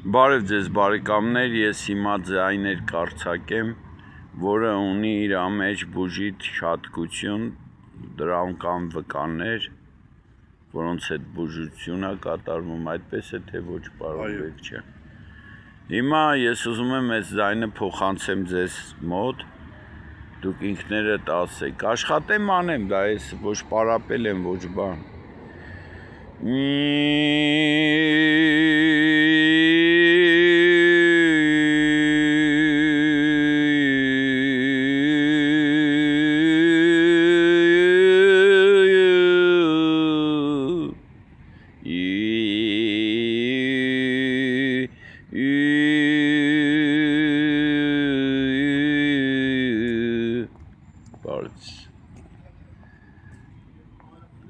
Բարև ձեզ բարեկամներ, ես հիմա ձայներ կարձակեմ, որը ունի իր մեջ բուժիչ հատկություն, դրան կան վկաներ, որոնց հետ բուժություն է կատարվում, այդպես է թե ոչ պարոն չէ։ Հիմա ես ուզում եմ այս ձայնը փոխանցեմ ձեզ մոտ, դուք ինքներդ ասեք, աշխատեմ անեմ, դա ես ոչ պարապել եմ, ոչ բան։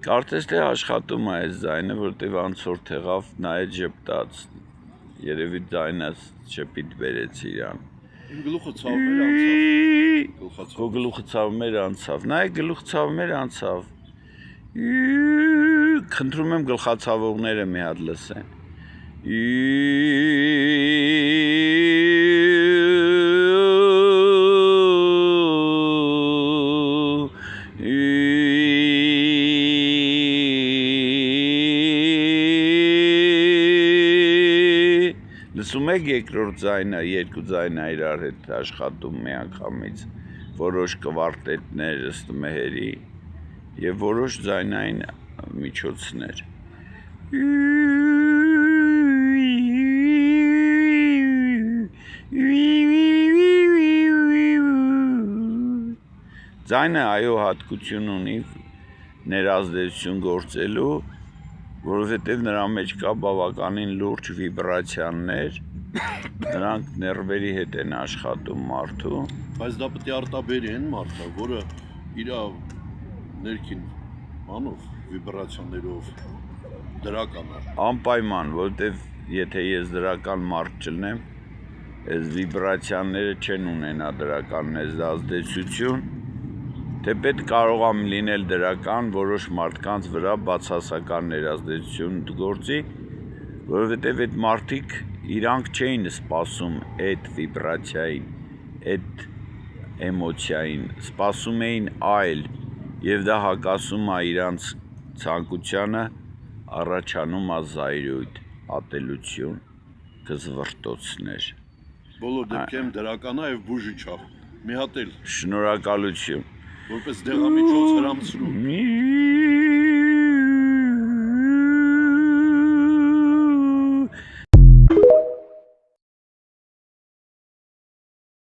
Կարծես թե աշխատում է այս ձայնը, որտեվ անցորդ թեղավ նայեց ժպտաց, երևի ձայնը շպիտ բերեց իրան։ Իմ գլուխը ցավներ անցավ։ Քո գլուխը ցավներ անցավ, նայ գլուխ ցավներ անցավ։ Խնդրում եմ գլխացավողները մի հատ լսեն։ Լսում եք երկրորդ ձայնը, երկու ձայնը իրար հետ աշխատում միանգամից, որոշ կվարտետներ ըստմեհերի և որոշ ձայնային միջոցներ։ Ձայնը այո հատկություն ունի ներազդեցություն գործելու, որովհետև նրա մեջ կա բավականին լուրջ վիբրացիաներ, նրանք ներվերի հետ են աշխատում մարդու։ Բայց դա պետք է արտաբերի են մարդը, որը իր ներքին անով վիբրացիաներով դրական է։ Անպայման, որովհետև եթե ես դրական մարդ չլնեմ, այս վիբրացիաները չեն ունենա դրական ազդեցություն, թե պետք կարող եմ լինել դրական որոշ մարդկանց վրա բացասական ներազդեցություն գործի, որովհետև այդ մարդիկ իրանք չէին սպասում այդ վիբրացիային, այդ էմոցիային, սպասում էին այլ, և դա հակասում է իրանց ցանկությանը, առաջանում է զայրույթ, ատելություն, կզվրտոցներ։ Բոլոր դեպքերում դրական է և բուժիչ է։ Մի հատ էլ։ Շնորհակալություն։ Որպես դեղամիջոց հրամցրու։